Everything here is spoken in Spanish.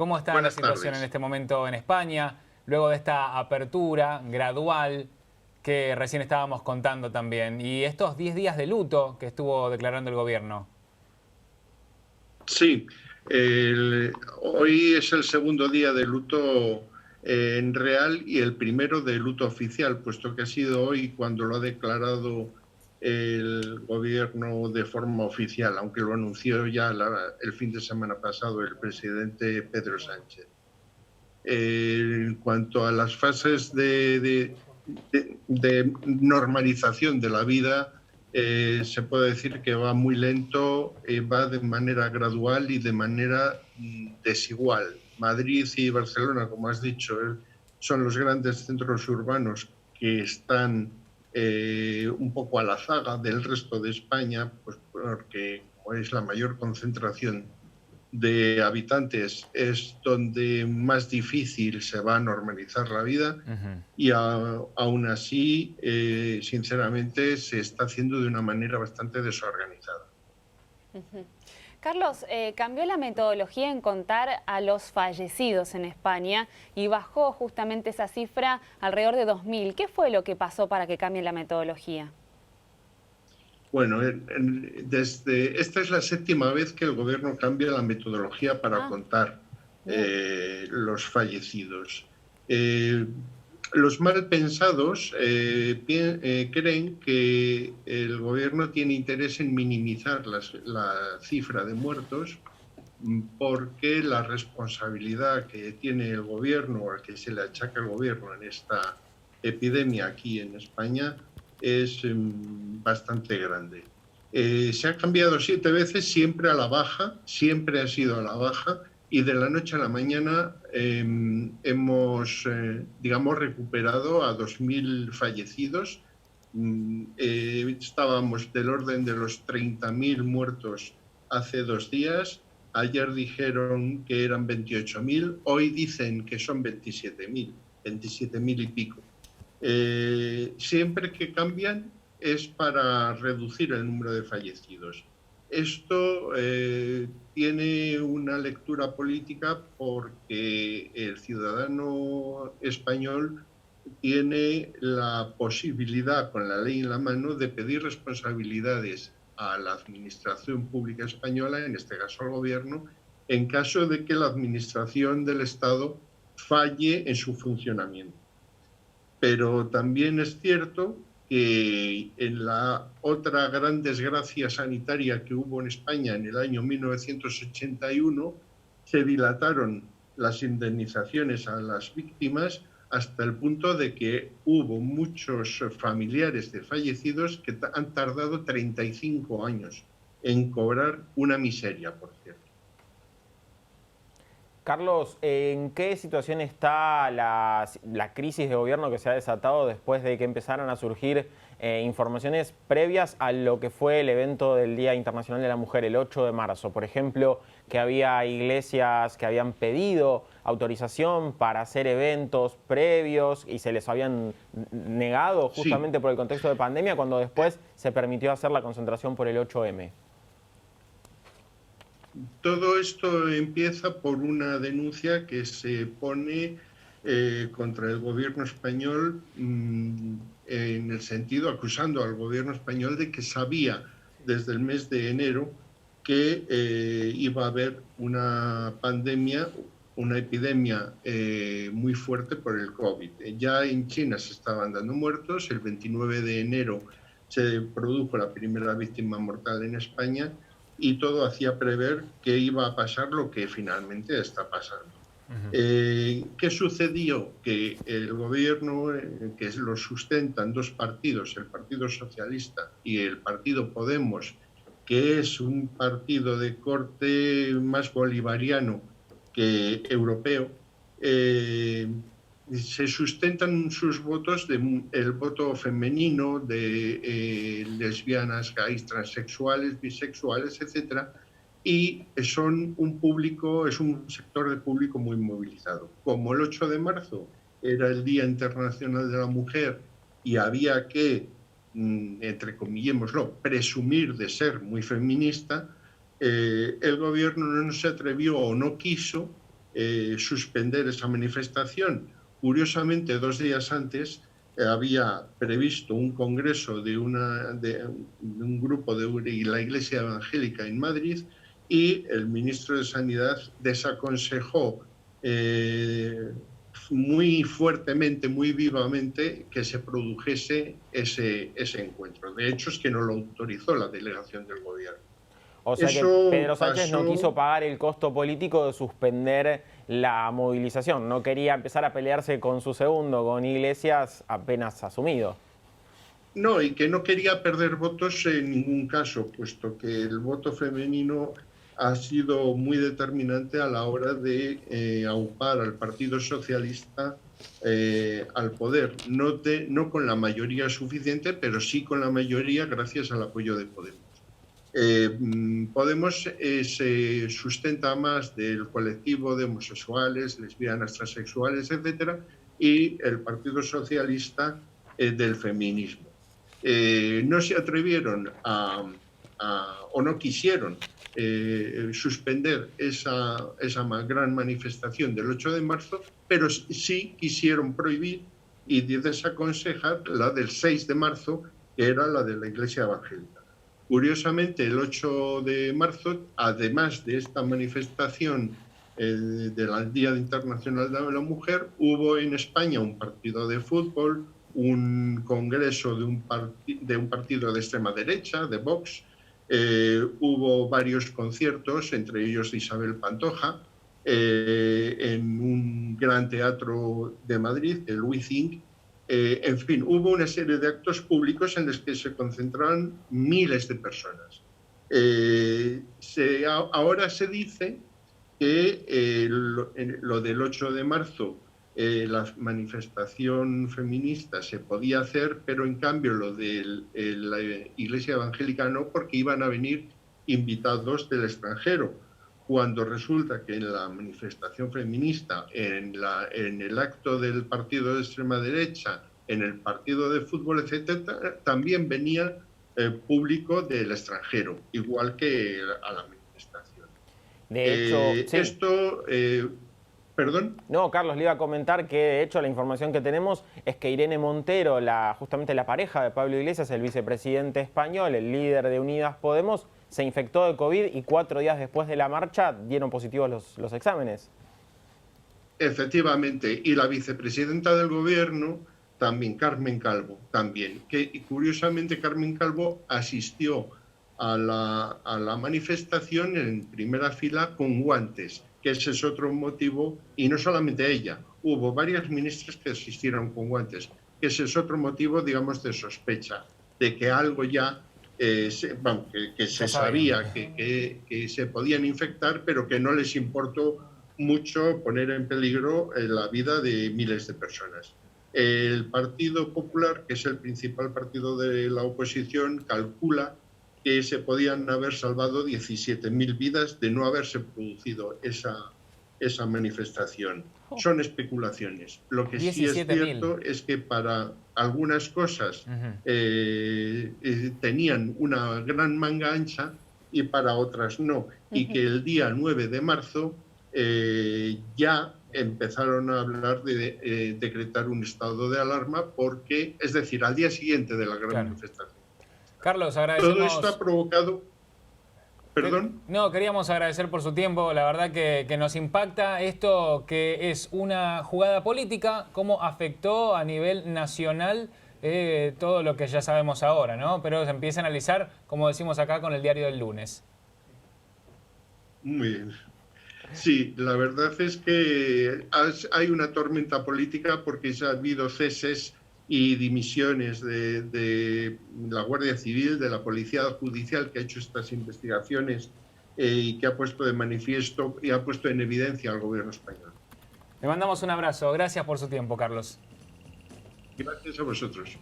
¿Cómo está la Buenas situación en tardes. este momento en España, luego de esta apertura gradual que recién estábamos contando también? Y estos 10 días de luto que estuvo declarando el gobierno. Sí, hoy es el segundo día de luto en real y el primero de luto oficial, puesto que ha sido hoy cuando lo ha declarado el gobierno de forma oficial, aunque lo anunció ya el fin de semana pasado el presidente Pedro Sánchez. En cuanto a las fases de normalización de la vida, se puede decir que va muy lento, va de manera gradual y de manera desigual. Madrid y Barcelona, como has dicho, son los grandes centros urbanos que están un poco a la zaga del resto de España, pues porque como es la mayor concentración de habitantes, es donde más difícil se va a normalizar la vida y aún así, sinceramente, se está haciendo de una manera bastante desorganizada. Carlos, cambió la metodología en contar a los fallecidos en España y bajó justamente esa cifra alrededor de 2000. ¿Qué fue lo que pasó para que cambie la metodología? Bueno, esta es la séptima vez que el gobierno cambia la metodología para Ah, contar bien. los fallecidos. Eh, los mal pensados creen que el gobierno tiene interés en minimizar la cifra de muertos porque la responsabilidad que tiene el gobierno o al que se le achaca el gobierno en esta epidemia aquí en España es bastante grande. Se ha cambiado 7 veces, siempre a la baja, siempre ha sido a la baja, y de la noche a la mañana hemos, digamos, recuperado a 2.000 fallecidos. Estábamos del orden de los 30.000 muertos hace 2 días. Ayer dijeron que eran 28.000, hoy dicen que son 27.000 y pico. Siempre que cambian es para reducir el número de fallecidos. Esto tiene una lectura política porque el ciudadano español tiene la posibilidad, con la ley en la mano, de pedir responsabilidades a la Administración Pública Española, en este caso al Gobierno, en caso de que la Administración del Estado falle en su funcionamiento. Pero también es cierto que en la otra gran desgracia sanitaria que hubo en España en el año 1981, se dilataron las indemnizaciones a las víctimas hasta el punto de que hubo muchos familiares de fallecidos que han tardado 35 años en cobrar una miseria, por cierto. Carlos, ¿en qué situación está la crisis de gobierno que se ha desatado después de que empezaron a surgir informaciones previas a lo que fue el evento del Día Internacional de la Mujer, el 8 de marzo? Por ejemplo, que había iglesias que habían pedido autorización para hacer eventos previos y se les habían negado Sí. justamente por el contexto de pandemia, cuando después se permitió hacer la concentración por el 8M. Todo esto empieza por una denuncia que se pone contra el gobierno español en el sentido, acusando al gobierno español de que sabía desde el mes de enero que iba a haber una pandemia, una epidemia muy fuerte por el COVID. Ya en China se estaban dando muertos, el 29 de enero se produjo la primera víctima mortal en España, y todo hacía prever que iba a pasar lo que finalmente está pasando. ¿Qué sucedió? Que el gobierno, que lo sustentan dos partidos, el Partido Socialista y el Partido Podemos, que es un partido de corte más bolivariano que europeo, se sustentan sus votos del voto femenino, de lesbianas, gays, transexuales, bisexuales, etcétera, y son un público, es un sector de público muy movilizado. Como el 8 de marzo era el Día Internacional de la Mujer y había que, entre comillémoslo, presumir de ser muy feminista, el gobierno no se atrevió o no quiso suspender esa manifestación. Curiosamente, 2 días antes había previsto un congreso de un grupo de la Iglesia Evangélica en Madrid, y el ministro de Sanidad desaconsejó muy fuertemente, muy vivamente, que se produjese ese encuentro. De hecho, es que no lo autorizó la delegación del gobierno. O sea que Eso Pedro Sánchez no pasó. quiso pagar el costo político de suspender la movilización. No quería empezar a pelearse con su segundo, con Iglesias, apenas asumido. No, y que no quería perder votos en ningún caso, puesto que el voto femenino ha sido muy determinante a la hora de aupar al Partido Socialista al poder. No con la mayoría suficiente, pero sí con la mayoría gracias al apoyo de Podemos. Podemos se sustenta más del colectivo de homosexuales, lesbianas, transexuales, etcétera, y el Partido Socialista del feminismo. No se atrevieron o no quisieron suspender esa gran manifestación del 8 de marzo, pero sí quisieron prohibir y desaconsejar la del 6 de marzo, que era la de la Iglesia Evangélica. Curiosamente, el 8 de marzo, además de esta manifestación del Día Internacional de la Mujer, hubo en España un partido de fútbol, un congreso de un partido de extrema derecha, de Vox, hubo varios conciertos, entre ellos de Isabel Pantoja, en un gran teatro de Madrid, el WeThink. En fin, hubo una serie de actos públicos en los que se concentraron miles de personas. Ahora se dice que lo del 8 de marzo, la manifestación feminista se podía hacer, pero en cambio lo de la Iglesia Evangélica no, porque iban a venir invitados del extranjero, cuando resulta que en la manifestación feminista, en el acto del partido de extrema derecha, en el partido de fútbol, etcétera, también venía público del extranjero, igual que a la manifestación. De hecho, sí. Esto... ¿Perdón? No, Carlos, le iba a comentar que de hecho la información que tenemos es que Irene Montero, justamente la pareja de Pablo Iglesias, el vicepresidente español, el líder de Unidas Podemos, se infectó de COVID y 4 días después de la marcha dieron positivos los exámenes. Efectivamente, y la vicepresidenta del gobierno también, Carmen Calvo, también, que curiosamente Carmen Calvo asistió a la manifestación en primera fila con guantes, que ese es otro motivo, y no solamente ella, hubo varias ministras que asistieron con guantes, que ese es otro motivo, digamos, de sospecha, de que algo ya que se sabía que se podían infectar, pero que no les importó mucho poner en peligro la vida de miles de personas. El Partido Popular, que es el principal partido de la oposición, calcula que se podían haber salvado 17.000 vidas de no haberse producido esa manifestación. Son especulaciones. Lo que sí es cierto es que para algunas cosas tenían una gran manga ancha y para otras no. Y que el día 9 de marzo ya empezaron a hablar de decretar un estado de alarma, porque, es decir, al día siguiente de la gran manifestación. Carlos, agradecemos. Todo esto ha provocado... ¿Perdón? No, queríamos agradecer por su tiempo. La verdad que nos impacta esto, que es una jugada política, cómo afectó a nivel nacional todo lo que ya sabemos ahora, ¿no? Pero se empieza a analizar, como decimos acá, con el diario del lunes. Muy bien. Sí, la verdad es que hay una tormenta política porque ya ha habido ceses y dimisiones de la Guardia Civil, de la Policía Judicial, que ha hecho estas investigaciones y que ha puesto de manifiesto y ha puesto en evidencia al gobierno español. Le mandamos un abrazo. Gracias por su tiempo, Carlos. Gracias a vosotros.